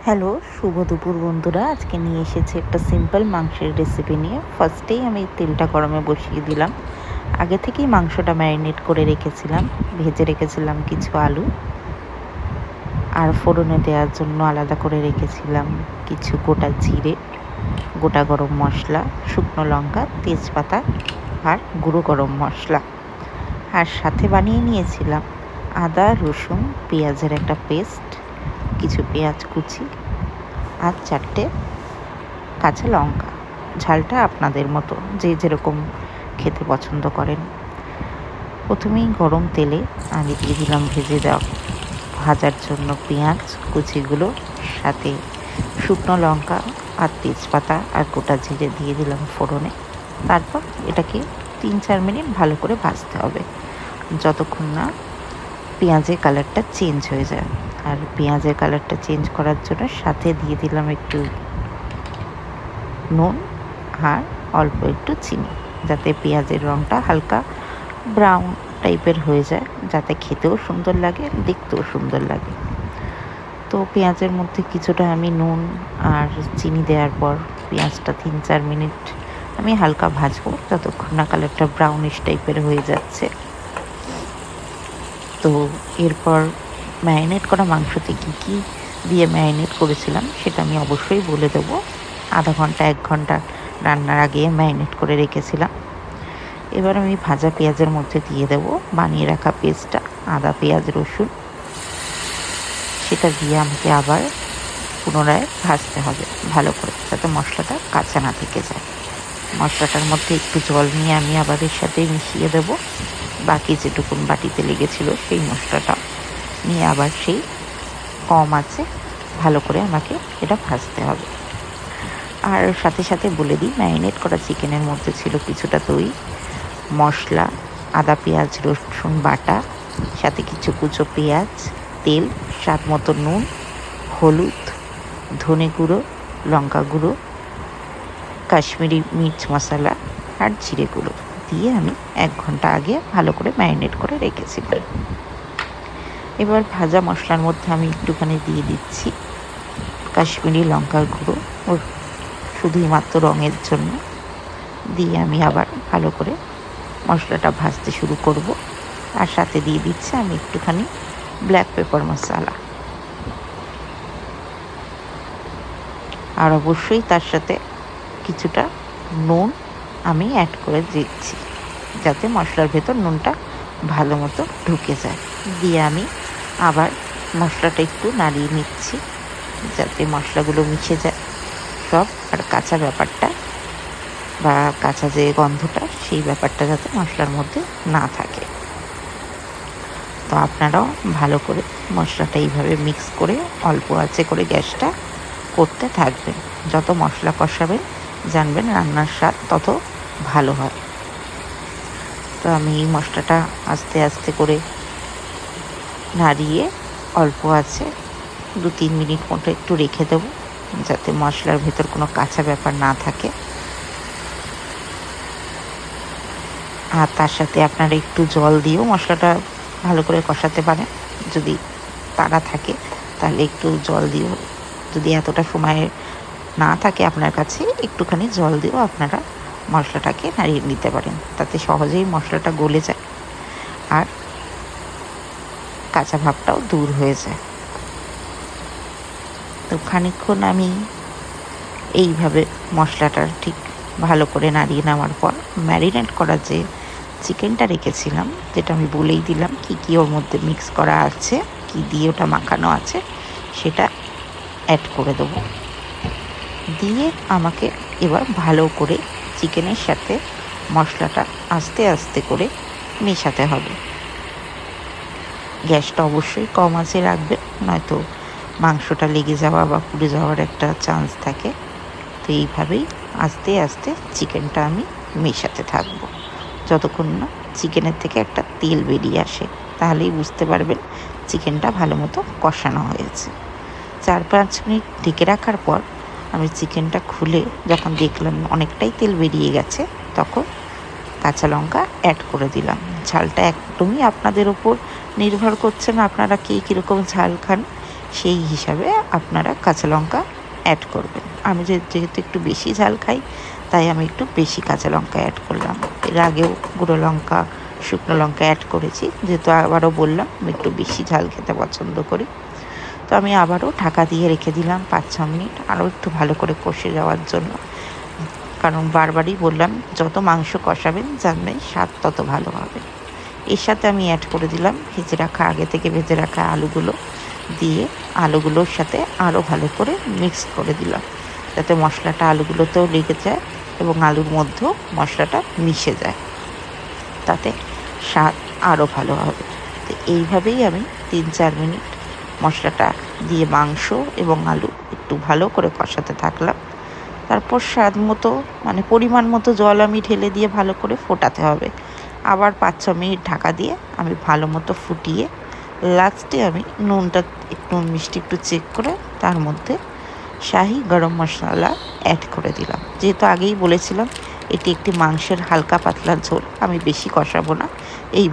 Hello, শুভ দুপুর বন্ধুরা। আজকে নিয়ে এসেছি একটা সিম্পল মাংসের রেসিপি নিয়ে। ফার্স্টেই আমি তেলটা গরমে বসিয়ে দিলাম। আগে থেকেই মাংসটা ম্যারিনেট করে রেখেছিলাম। ভেজে রেখেছিলাম কিছু আলু, আর ফোড়নে দেওয়ার জন্য আলাদা করে রেখেছিলাম কিছু গোটা জিরে, গোটা গরম মশলা, শুকনো লঙ্কা, তেজপাতা আর গুঁড়ো গরম মশলা। আর সাথে বানিয়ে নিয়েছিলাম আদা, রসুন, পেঁয়াজের একটা পেস্ট, কিছু পেঁয়াজ কুচি আর 4টে কাঁচা লঙ্কা। ঝালটা আপনাদের মতো, যে যেরকম খেতে পছন্দ করেন। প্রথমেই গরম তেলে আমি দিয়ে দিলাম ভাজার জন্য পেঁয়াজ কুচিগুলো, সাথে শুকনো লঙ্কা আর তেজপাতা আর গোটা জিরে দিয়ে দিলাম ফোড়নে। তারপর এটাকে 3-4 মিনিট ভালো করে ভাজতে হবে, যতক্ষণ না পেঁয়াজের কালারটা চেঞ্জ হয়ে যায়। আর পেঁয়াজের কালারটা চেঞ্জ করার জন্য সাথে দিয়ে দিলাম একটু নুন আর অল্প একটু চিনি, যাতে পেঁয়াজের রঙটা হালকা ব্রাউন টাইপের হয়ে যায়, যাতে খেতেও সুন্দর লাগে, দেখতেও সুন্দর লাগে। তো পেঁয়াজের মধ্যে কিছুটা আমি নুন আর চিনি দেওয়ার পর পেঁয়াজটা 3-4 মিনিট আমি হালকা ভাজবো, যতক্ষণ না কালারটা ব্রাউনিশ টাইপের হয়ে যাচ্ছে। তো এরপর ম্যারিনেট করা মাংসতে কী দিয়ে ম্যারিনেট করেছিলাম সেটা আমি অবশ্যই বলে দেবো। আধা ঘন্টা 1 ঘন্টা রান্নার আগে ম্যারিনেট করে রেখেছিলাম। এবার আমি ভাজা পেঁয়াজের মধ্যে দিয়ে দেবো বানিয়ে রাখা পেস্টটা, আদা, পেঁয়াজ, রসুন। সেটা দিয়ে আমাকে আবার পুনরায় ভাজতে হবে ভালো করে, যাতে মশলাটা কাঁচা না থেকে যায়। মশলাটার মধ্যে একটু জল নিয়ে আমি আবার এর সাথে মিশিয়ে দেবো বাকি যেটুকুন বাটিতে লেগেছিল সেই মশলাটা নিয়ে, আবার সেই কম আছে ভালো করে আমাকে এটা ভাজতে হবে। আর সাথে সাথে বলে দিই, ম্যারিনেট করা চিকেনের মধ্যে ছিল কিছুটা দই, মশলা, আদা, পেঁয়াজ, রসুন বাটা, সাথে কিছু কুচো পেঁয়াজ, তেল, স্বাদ মতো নুন, হলুদ, ধনে গুঁড়ো, লঙ্কা গুঁড়ো, কাশ্মীরি মির্চ মশলা আর জিরে গুঁড়ো দিয়ে আমি 1 ঘন্টা আগে ভালো করে ম্যারিনেট করে রেখেছিলাম। এবার ভাজা মশলার মধ্যে আমি একটুখানি দিয়ে দিচ্ছি কাশ্মীরি লঙ্কার গুঁড়ো, ওর শুধুই মাত্র রঙের জন্য। দিয়ে আমি আবার ভালো করে মশলাটা ভাজতে শুরু করব। আর সাথে দিয়ে দিচ্ছি আমি একটুখানি ব্ল্যাক পেপার মশলা, আর অবশ্যই তার সাথে কিছুটা নুন আমি অ্যাড করে দিচ্ছি, যাতে মশলার ভেতর নুনটা ভালো মতো ঢুকে যায়। দিয়ে আমি আবার মশলাটা একটু নাড়িয়ে নিচ্ছি, যাতে মশলাগুলো মিশে যায় সব, আর কাঁচা ব্যাপারটা বা কাঁচা যে গন্ধটা সেই ব্যাপারটা যাতে মশলার মধ্যে না থাকে। তো আপনারাও ভালো করে মশলাটা এইভাবে মিক্স করে অল্প আঁচে করে গ্যাসটা করতে থাকবেন। যত মশলা কষাবেন জানবেন রান্নার স্বাদ তত ভালো হয়। তো আমি এই মশলাটা আস্তে আস্তে করে নাড়িয়ে অল্প আছে 2-3 মিনিট মতো একটু রেখে দেবো, যাতে মশলার ভেতর কোনো কাঁচা ব্যাপার না থাকে। আর তার সাথে আপনারা একটু জল দিয়েও মশলাটা ভালো করে কষাতে পারেন। যদি তাড়া থাকে তাহলে একটু জল দিয়েও, যদি এতটা সময় না থাকে আপনার কাছে, একটুখানি জল দিয়েও আপনারা মশলাটাকে নাড়িয়ে নিতে পারেন, তাতে সহজেই মশলাটা গলে যায় আর কাঁচা ভাবটাও দূর হয়ে যায়। তো খানিকক্ষণ আমি এইভাবে মশলাটা ঠিক ভালো করে নাড়িয়ে নেওয়ার পর ম্যারিনেট করা যে চিকেনটা রেখেছিলাম, যেটা আমি বলেই দিলাম কী ওর মধ্যে মিক্স করা আছে, কী দিয়ে ওটা মাখানো আছে, সেটা অ্যাড করে দেবো। দিয়ে আমাকে এবার ভালো করে চিকেনের সাথে মশলাটা আস্তে আস্তে করে মেশাতে হবে। গ্যাসটা অবশ্যই কম আঁচে রাখবেন, নয়তো মাংসটা লেগে যাওয়া বা পুড়ে যাওয়ার একটা চান্স থাকে। তো এইভাবেই আস্তে আস্তে চিকেনটা আমি মেশাতে থাকবো, যতক্ষণ না চিকেনের থেকে একটা তেল বেরিয়ে আসে, তাহলেই বুঝতে পারবেন চিকেনটা ভালো মতো কষানো হয়েছে। 4-5 মিনিট ঢেকে রাখার পর আমি চিকেনটা খুলে যখন দেখলাম অনেকটাই তেল বেরিয়ে গেছে, তখন কাঁচা লঙ্কা অ্যাড করে দিলাম। ঝালটা একদমই আপনাদের ওপর নির্ভর করছে না, আপনারা কে কীরকম ঝাল খান সেই হিসাবে আপনারা কাঁচা লঙ্কা অ্যাড করবেন। আমি যেহেতু একটু বেশি ঝাল খাই, তাই আমি একটু বেশি কাঁচা লঙ্কা অ্যাড করলাম। এর আগেও গুঁড়ো লঙ্কা, শুকনো লঙ্কা অ্যাড করেছি, যেহেতু আবারও বললাম আমি একটু বেশি ঝাল খেতে পছন্দ করি। তো আমি আবারও ঢাকা দিয়ে রেখে দিলাম 5-6 মিনিট, আরও একটু ভালো করে কষে যাওয়ার জন্য। কারণ বারবারই বললাম, যত মাংস কষাবেন জানবেন স্বাদ তত ভালো হবে। এর সাথে আমি অ্যাড করে দিলাম আগে থেকে ভেজে রাখা আলুগুলো, দিয়ে আলুগুলোর সাথে আরও ভালো করে মিক্স করে দিলাম, যাতে মশলাটা আলুগুলোতেও লেগে যায় এবং আলুর মধ্যেও মশলাটা মিশে যায়, তাতে স্বাদ আরও ভালো হবে। তো এইভাবেই আমি 3-4 মিনিট মশলাটা দিয়ে মাংস এবং আলু একটু ভালো করে কষাতে থাকলাম। তারপর স্বাদ মতো পরিমাণ মতো জল আমি ঢেলে দিয়ে ভালো করে ফোটাতে হবে। আবার 5-6 মিনিট ঢাকা দিয়ে আমি ভালো মতো ফুটিয়ে লাস্টে আমি নুন মিষ্টি একটু চেক করে তার মধ্যে শাহি গরম মশলা অ্যাড করে দিলাম। যেহেতু আগেই বলেছিলাম এটি একটি মাংসের হালকা পাতলা ঝোল, আমি বেশি কষাবো না। এই